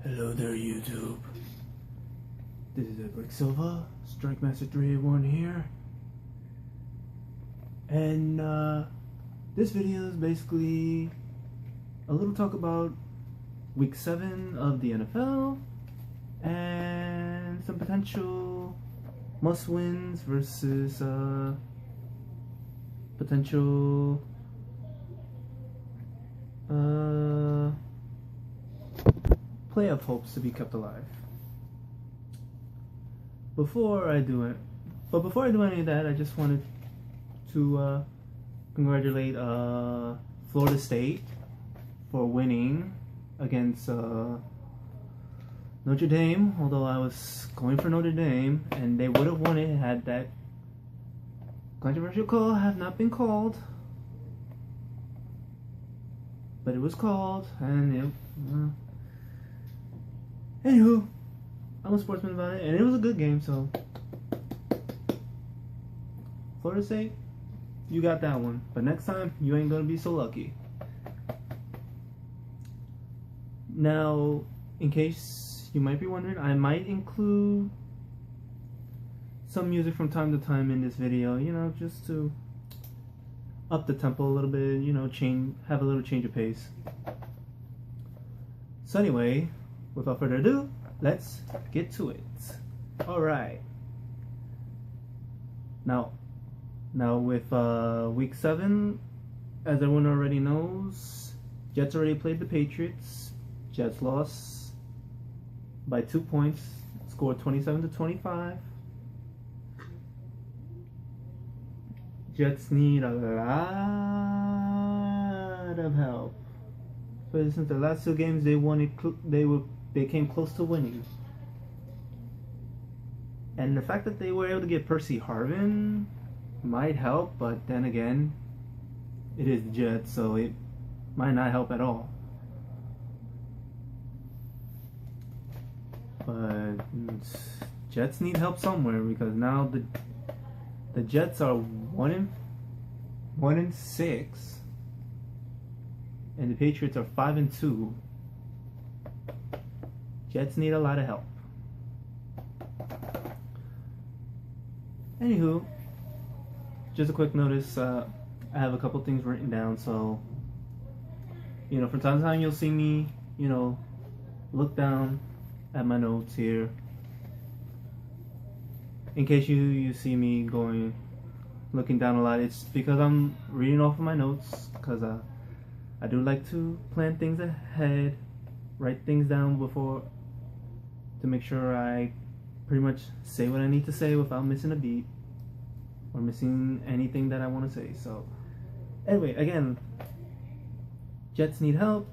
Hello there, YouTube. This is Edward Silva, Strike Master 381 here. And this video is basically a little talk about week 7 of the NFL and some potential must-wins versus potential playoff hopes to be kept alive. Before I do any of that, I just wanted to congratulate Florida State for winning against Notre Dame. Although I was going for Notre Dame, and they would have won it had that controversial call have not been called. But it was called, and anywho, I'm a sportsman about it, and it was a good game, so Florida State, you got that one. But next time, you ain't gonna be so lucky. Now, in case you might be wondering, I might include some music from time to time in this video, you know, just to up the tempo a little bit, you know, have a little change of pace. So anyway, without further ado, let's get to it. Alright. Now with week 7, as everyone already knows, Jets already played the Patriots. Jets lost by 2 points, scored 27-25. Jets need a lot of help. For instance, the last 2 games they won, they came close to winning. And the fact that they were able to get Percy Harvin might help, but then again, it is the Jets, so it might not help at all. But Jets need help somewhere, because now the Jets are 1-6, and the Patriots are 5-2. Jets need a lot of help. Anywho, just a quick notice. I have a couple things written down, so you know, from time to time you'll see me, you know, look down at my notes here. In case you see me looking down a lot, it's because I'm reading off of my notes, because I do like to plan things ahead, write things down before, to make sure I pretty much say what I need to say without missing a beat or missing anything that I want to say. So anyway, again, Jets need help.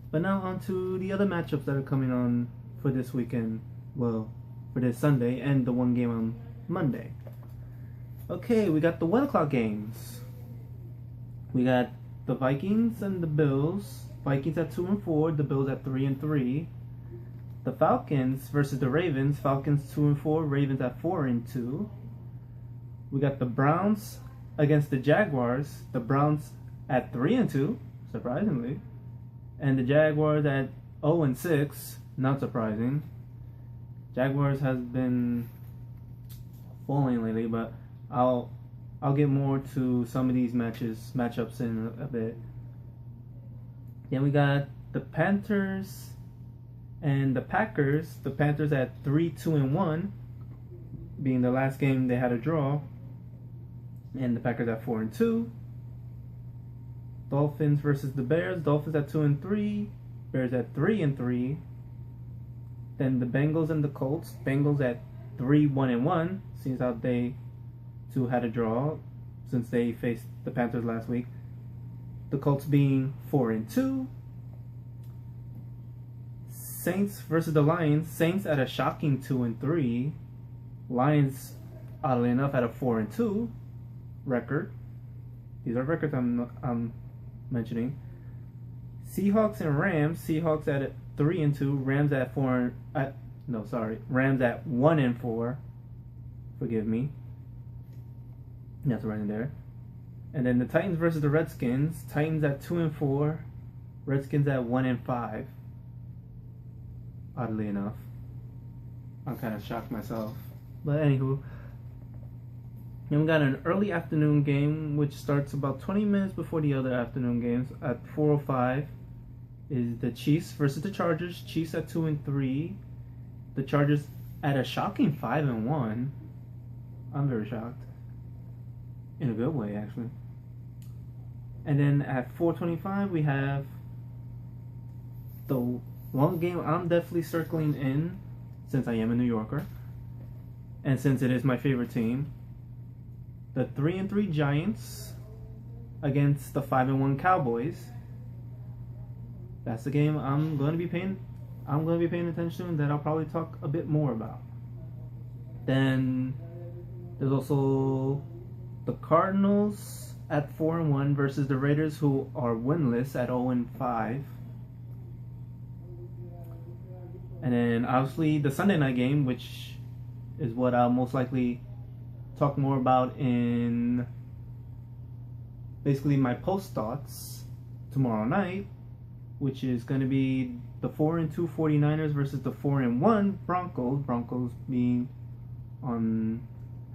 But now on to the other matchups that are coming on for this weekend. Well, for this Sunday and the one game on Monday. Okay, we got the 1 o'clock games. We got the Vikings and the Bills. Vikings at 2-4, the Bills at 3-3. The Falcons versus the Ravens. Falcons 2-4, Ravens at 4-2. We got the Browns against the Jaguars. The Browns at 3-2, surprisingly, and the Jaguars at 0-6, not surprising. Jaguars has been falling lately, but I'll get more to some of these matchups in a bit. Then we got the Panthers and the Packers. The Panthers at 3-2-1, being the last game they had a draw, and the Packers at 4-2. Dolphins versus the Bears. Dolphins at 2-3, Bears at 3-3. Then the Bengals and the Colts. Bengals at 3-1-1. Seems how they two had a draw since they faced the Panthers last week. The Colts being 4-2. Saints versus the Lions. Saints at a shocking 2-3. Lions, oddly enough, at a 4-2 record. These are records I'm mentioning. Seahawks and Rams. Seahawks at 3-2. Rams at Rams at 1-4. Forgive me. That's right in there. And then the Titans versus the Redskins. Titans at 2-4. Redskins at 1-5. oddly enough. I'm kind of shocked myself. But anywho, then we got an early afternoon game which starts about 20 minutes before the other afternoon games. At 4:05 is the Chiefs versus the Chargers. Chiefs at 2-3. The Chargers at a shocking 5-1. I'm very shocked. In a good way, actually. And then at 4:25 we have the one game I'm definitely circling in, since I am a New Yorker, and since it is my favorite team. The 3-3 Giants against the 5-1 Cowboys. That's the game I'm going to be paying attention to, that I'll probably talk a bit more about. Then there's also the Cardinals at 4-1 versus the Raiders, who are winless at 0-5. And then obviously the Sunday night game, which is what I'll most likely talk more about in basically my post thoughts tomorrow night, which is going to be the 4-2 49ers versus the 4-1 Broncos. Broncos being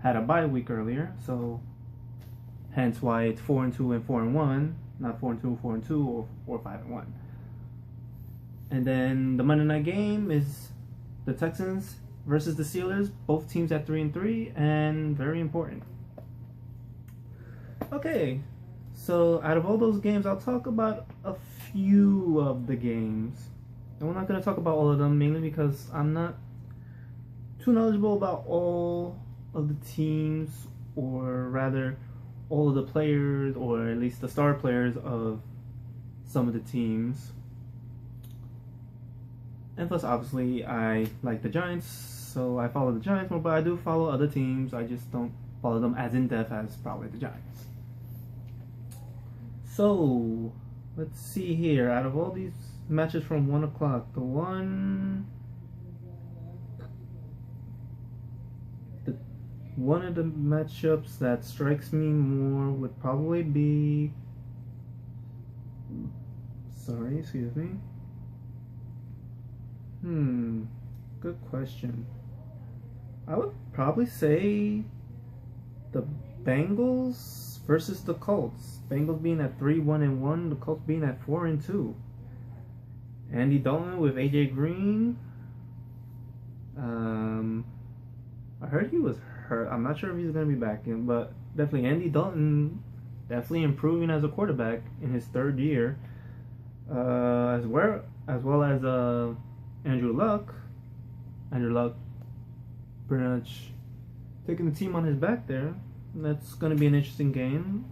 had a bye week earlier, so hence why it's 4-2 and 4-1, not 4-2, 4-2, or 5-1. And then the Monday night game is the Texans versus the Steelers. Both teams at 3-3, and very important. Okay, so out of all those games, I'll talk about a few of the games. And we're not going to talk about all of them, mainly because I'm not too knowledgeable about all of the teams, or rather all of the players, or at least the star players of some of the teams. And plus, obviously, I like the Giants, so I follow the Giants more, but I do follow other teams. I just don't follow them as in-depth as probably the Giants. So, let's see here. Out of all these matches from 1 o'clock, one of the matchups that strikes me more would probably be... Sorry, excuse me. Good question. I would probably say the Bengals versus the Colts. Bengals being at 3-1-1, the Colts being at 4-2. Andy Dalton with AJ Green. I heard he was hurt. I'm not sure if he's going to be back in, but definitely Andy Dalton definitely improving as a quarterback in his third year. As well as Andrew Luck. Andrew Luck pretty much taking the team on his back there. That's going to be an interesting game.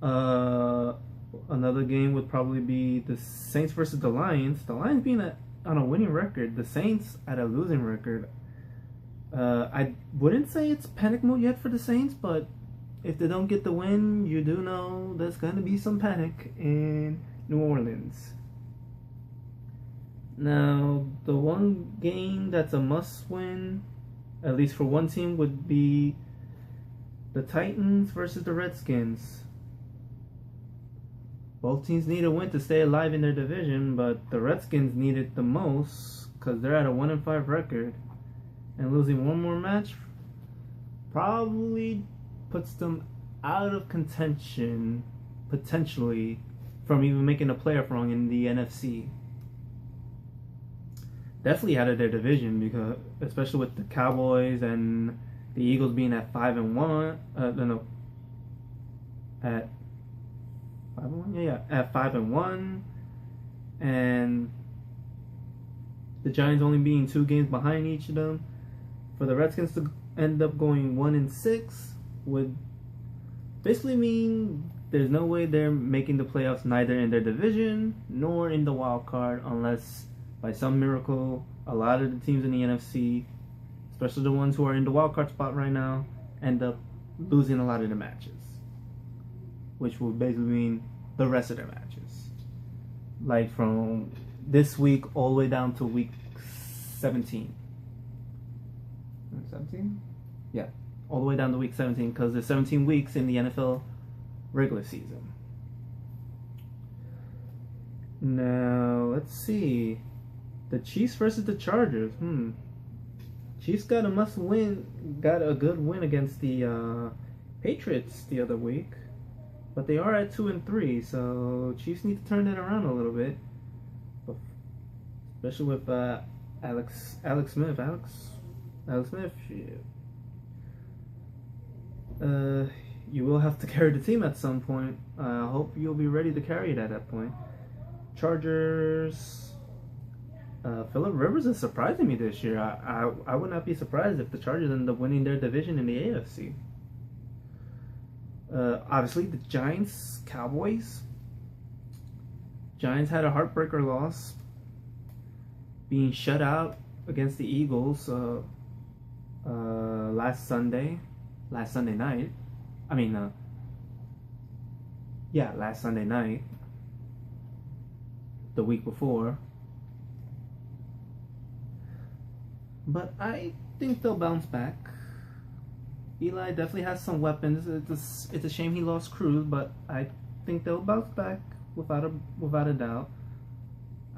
Another game would probably be the Saints versus the Lions. The Lions being on a winning record, the Saints at a losing record. I wouldn't say it's panic mode yet for the Saints, but if they don't get the win, you do know there's going to be some panic in New Orleans. Now, the one game that's a must-win, at least for one team, would be the Titans versus the Redskins. Both teams need a win to stay alive in their division, but the Redskins need it the most because they're at a 1-5 record. And losing one more match probably puts them out of contention, potentially, from even making a playoff run in the NFC. Definitely out of their division, because especially with the Cowboys and the Eagles being at 5-1. At 5-1, at 5-1, and the Giants only being 2 games behind each of them. For the Redskins to end up going 1-6 would basically mean there's no way they're making the playoffs, neither in their division nor in the wild card, unless by some miracle a lot of the teams in the NFC, especially the ones who are in the wild card spot right now, end up losing a lot of the matches, which will basically mean the rest of their matches, like from this week all the way down to week 17. 17? Yeah, all the way down to week 17, because there's 17 weeks in the NFL regular season. Now, let's see. The Chiefs versus the Chargers. Chiefs got a must win, got a good win against the Patriots the other week, but they are at 2-3, so Chiefs need to turn it around a little bit, especially with Alex Smith. Alex Smith. You will have to carry the team at some point. I hope you'll be ready to carry it at that point. Chargers. Phillip Rivers is surprising me this year. I would not be surprised if the Chargers end up winning their division in the AFC. Obviously, the Giants, Cowboys. Giants had a heartbreaker loss, being shut out against the Eagles last Sunday night. Last Sunday night. The week before. But I think they'll bounce back. Eli definitely has some weapons. It's a shame he lost Cruz, but I think they'll bounce back without a doubt.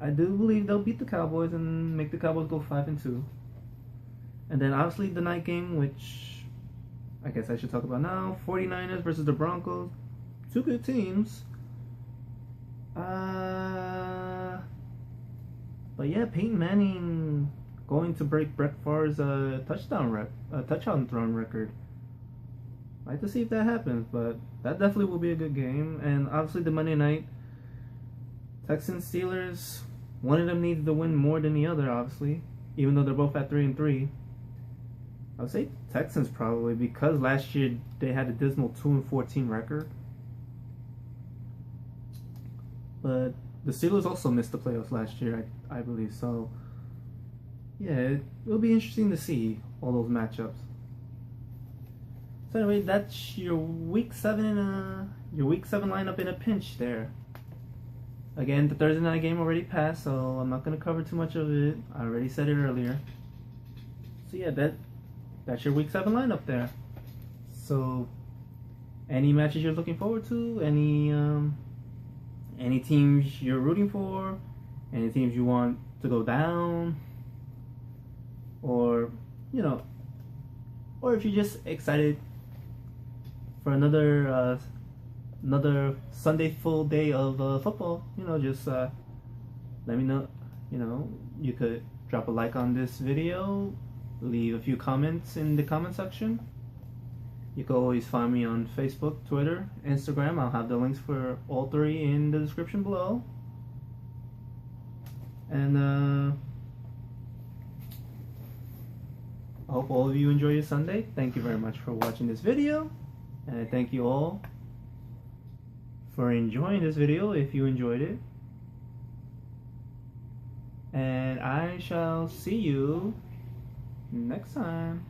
I do believe they'll beat the Cowboys and make the Cowboys go 5-2. And then obviously the night game, which I guess I should talk about now, 49ers versus the Broncos. Two good teams. But yeah, Peyton Manning going to break Brett Favre's touchdown thrown record. I'd like to see if that happens, but that definitely will be a good game. And obviously the Monday night, Texans Steelers, one of them needs to win more than the other, obviously, even though they're both at 3-3. I would say Texans probably, because last year they had a dismal 2-14 record. But the Steelers also missed the playoffs last year, I believe. So yeah, it'll be interesting to see all those matchups. So anyway, that's your week 7 lineup in a pinch there. Again, the Thursday night game already passed, so I'm not gonna cover too much of it. I already said it earlier. So yeah, that's your week 7 lineup there. So any matches you're looking forward to, any teams you're rooting for, any teams you want to go down, or or if you're just excited for another Sunday full day of football, just let me know. You could drop a like on this video, leave a few comments in the comment section. You can always find me on Facebook, Twitter, Instagram. I'll have the links for all 3 in the description below. And I hope all of you enjoy your Sunday. Thank you very much for watching this video. And I thank you all for enjoying this video if you enjoyed it. And I shall see you next time.